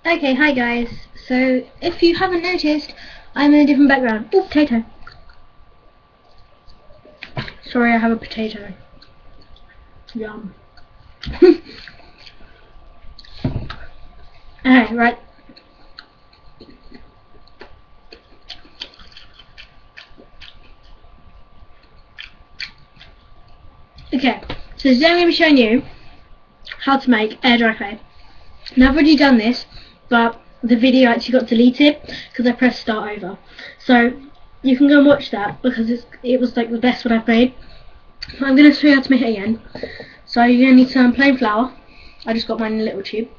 Okay, hi guys. So, if you haven't noticed, I'm in a different background. Oh, potato. Sorry, I have a potato. Yum. Alright, right. Okay, so today I'm going to be showing you how to make air dry clay. Now, I've already done this, but the video actually got deleted because I pressed start over. So, you can go and watch that because it was like the best one I've made. I'm going to show you how to make it again. So, you're going to need some plain flour. I just got mine in a little tube.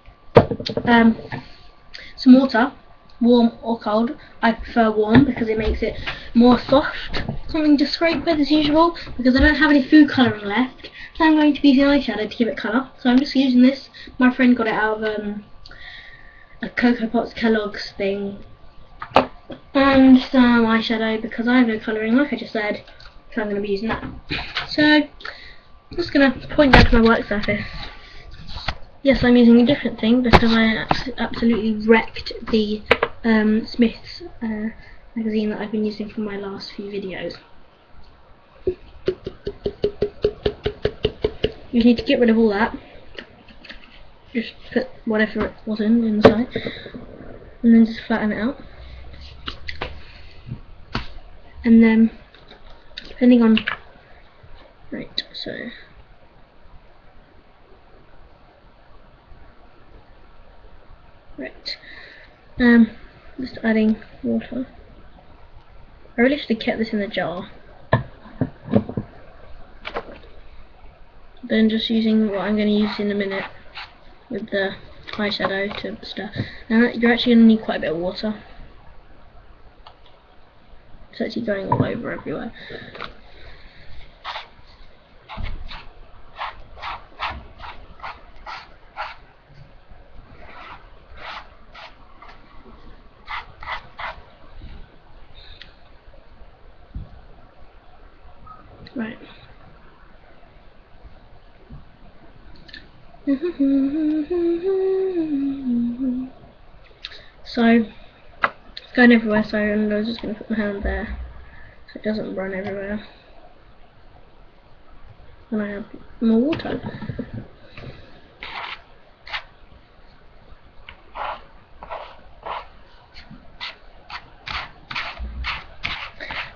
Some water, warm or cold. I prefer warm because it makes it more soft. Something to scrape with as usual because I don't have any food colouring left. So I'm going to be using eyeshadow to give it colour. So I'm just using this. My friend got it out of a Cocoa Pops Kellogg's thing. And some eyeshadow because I have no colouring like I just said. So I'm going to be using that. So I'm just going to point down to my work surface. Yes, I'm using a different thing because I absolutely wrecked the Smith's magazine that I've been using for my last few videos. You need to get rid of all that. Just put whatever it was inside, and then just flatten it out. And then, depending on, right, so. Right, just adding water. I really should have kept this in the jar. Then just using what I'm going to use in a minute with the eyeshadow to stir. Now you're actually going to need quite a bit of water. It's actually going all over everywhere. Right. So it's going everywhere, so I'm just going to put my hand there so it doesn't run everywhere. And I have more water.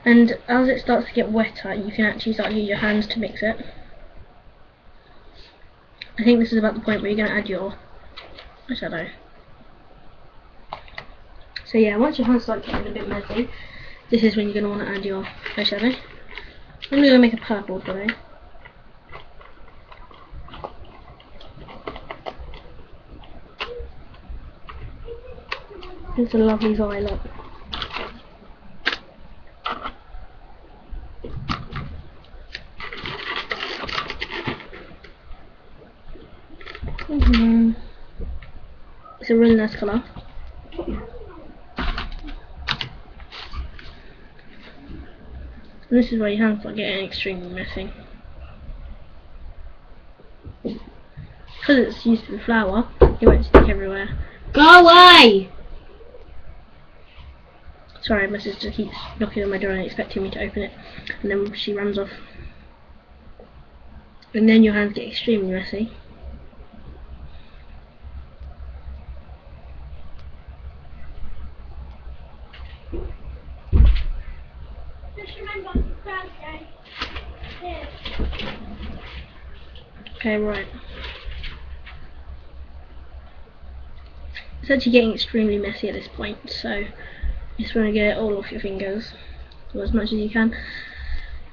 And as it starts to get wetter, you can actually start to use your hands to mix it. I think this is about the point where you're going to add your eyeshadow. So yeah, once your hands start getting a bit messy, this is when you're going to want to add your eyeshadow. I'm going to make a purple today. It's a lovely violet. It's a really nice colour. And this is where your hands start getting extremely messy. Because it's used with flour, it won't stick everywhere. Go away! Sorry, my sister keeps knocking on my door and expecting me to open it, and then she runs off. And then your hands get extremely messy. Okay, right. It's actually getting extremely messy at this point, so you just want to get it all off your fingers, or as much as you can.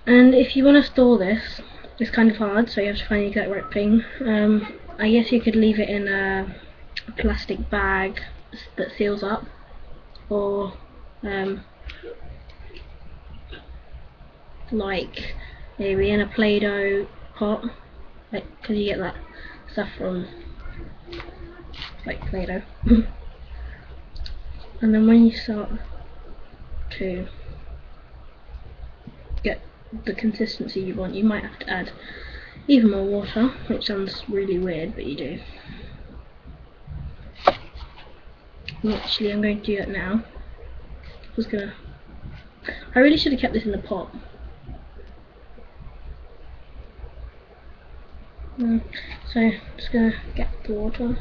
And if you want to store this, it's kind of hard, so you have to find the exact right thing. I guess you could leave it in a plastic bag that seals up, or like maybe in a Play-Doh pot, like, because you get that stuff from like Play-Doh. And then when you start to get the consistency you want, you might have to add even more water, which sounds really weird, but you do. Actually, I'm going to do that now. I really should have kept this in the pot. So I'm just gonna get the water.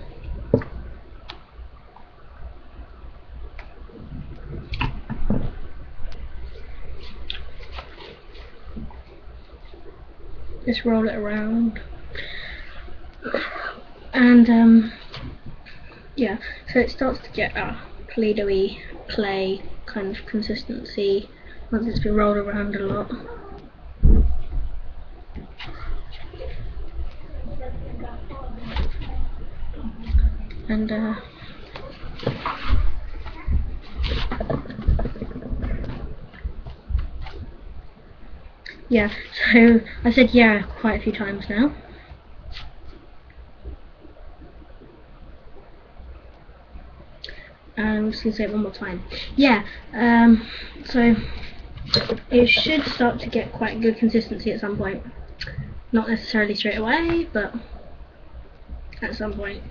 Just roll it around, and yeah, so it starts to get a Play-Doh-y clay kind of consistency once it's been rolled around a lot. And yeah, so I said yeah quite a few times now. I'm just going to say it one more time. Yeah, so it should start to get quite good consistency at some point. Not necessarily straight away, but at some point.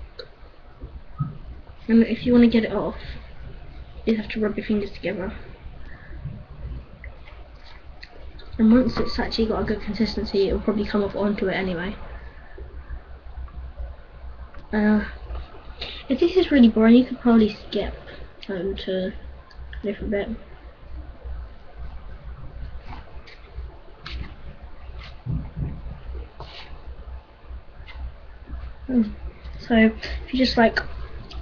And if you want to get it off, you have to rub your fingers together. And once it's actually got a good consistency, it will probably come off onto it anyway. If this is really boring, you could probably skip to a different bit. So if you just like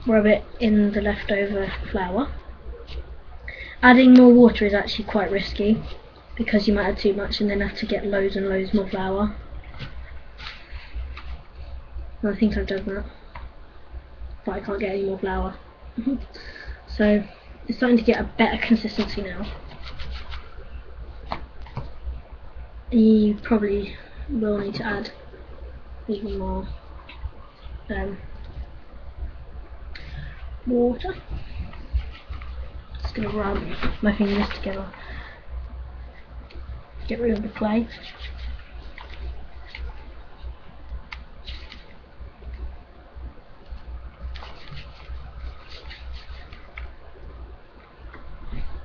rub it in the leftover flour. Adding more water is actually quite risky because you might add too much and then have to get loads and loads more flour. And I think I've done that, but I can't get any more flour. So it's starting to get a better consistency now. You probably will need to add even more water. Just going to rub my fingers together, get rid of the clay.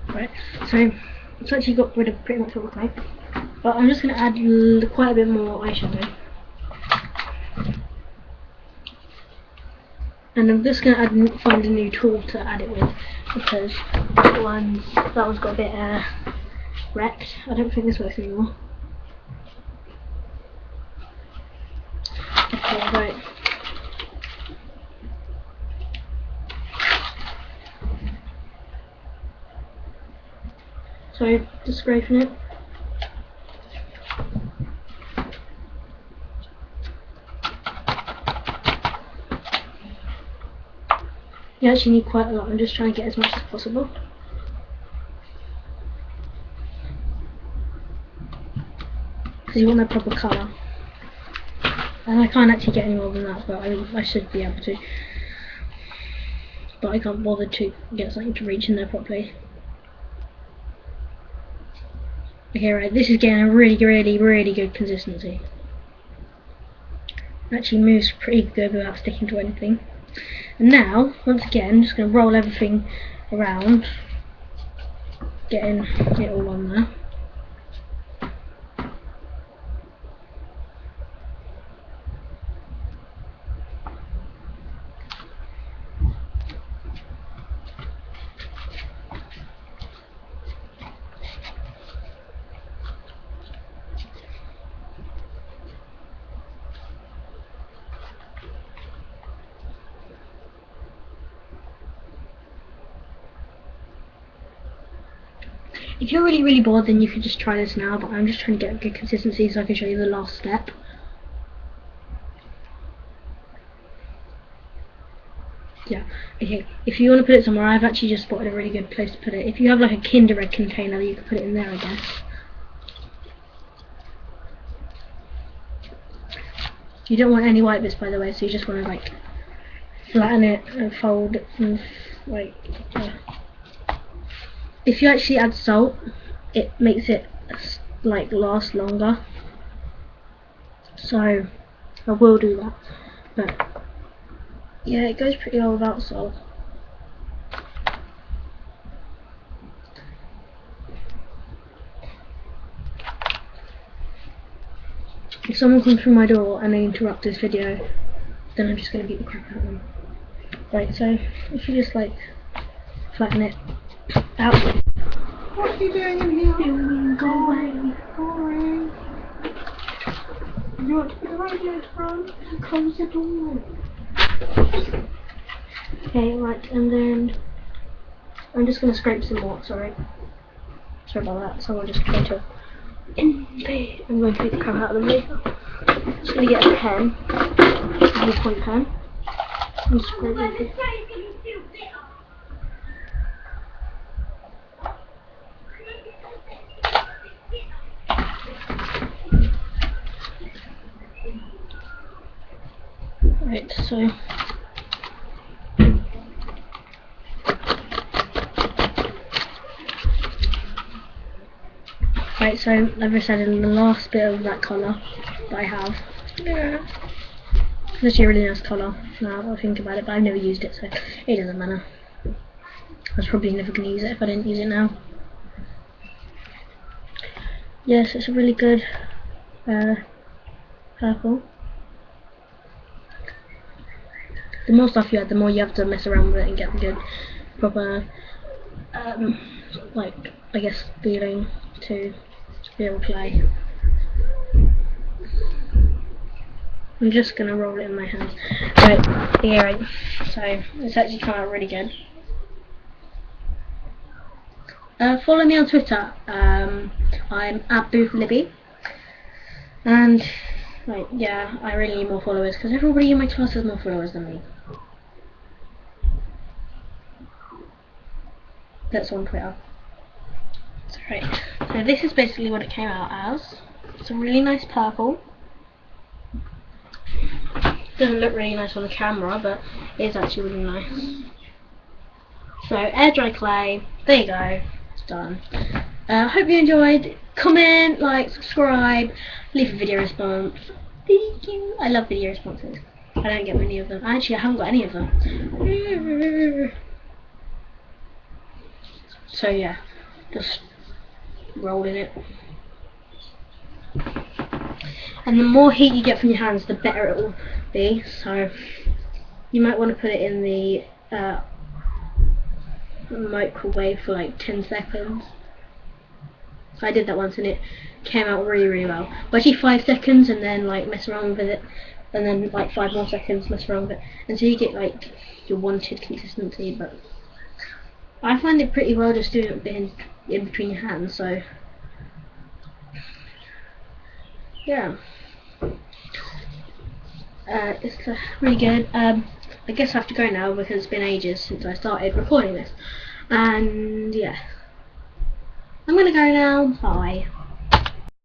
Right, so it's actually got rid of pretty much all the clay, but I'm just going to add quite a bit more eyeshadow. And I'm just going to find a new tool to add it with, because that one's got a bit wrecked. I don't think this works anymore. Okay, right. So just scraping it. You actually need quite a lot. I'm just trying to get as much as possible. Because you want that proper colour. And I can't actually get any more than that, but I should be able to. But I can't bother to get something to reach in there properly. Okay, right, this is getting a really good consistency. It actually moves pretty good without sticking to anything. And now, once again, I'm just going to roll everything around, getting it all on there. If you're really bored, then you could just try this now, but I'm just trying to get a good consistency so I can show you the last step. Yeah, okay, if you want to put it somewhere, I've actually just spotted a really good place to put it. If you have like a Kinder Egg container, you could put it in there, I guess. You don't want any white bits, by the way, so you just want to like flatten it and fold it and like if you actually add salt, it makes it like last longer. So I will do that, but yeah, it goes pretty well without salt. someone comes through my door and they interrupt this video, then I'm just going to beat the crap out of them. Right, so if you just like flatten it out. What are you doing in here? Go away. Go away. You want to put the radiator on? Close the door. Okay, right, and then I'm just going to scrape some more, sorry about that, so I'll just try to I'm going to beat the crap out of them later. I'm just going to get a pen, a ballpoint pen, and scrape it. Right, so right, so like I said, in the last bit of that colour that I have, Yeah. it's actually a really nice colour now that I think about it, but I've never used it, so it doesn't matter. I was probably never going to use it if I didn't use it now. Yes, it's a really good purple. The more stuff you add, the more you have to mess around with it and get the good, proper, like, I guess, feeling to be able to play. I'm just going to roll it in my hands. Right, the earring. So, it's actually come out really good. Follow me on Twitter. I'm at BoothLibby. And, right, yeah, I really need more followers because everybody in my class has more followers than me. That's on Twitter. Right, so this is basically what it came out as. It's a really nice purple. Doesn't look really nice on the camera, but it is actually really nice. So, air dry clay, there you go, it's done. Hope you enjoyed. Comment, like, subscribe, leave a video response. Thank you. I love video responses. I don't get many of them. Actually, I haven't got any of them. So yeah, just roll in it. And the more heat you get from your hands, the better it will be. So you might want to put it in the microwave for like 10 seconds. I did that once and it came out really well. But actually 5 seconds and then like mess around with it, and then like 5 more seconds, mess around with it until you get like your wanted consistency. But I find it pretty well just doing it in between your hands, so yeah. It's really good. I guess I have to go now because it's been ages since I started recording this. And yeah. I'm gonna go now. Bye.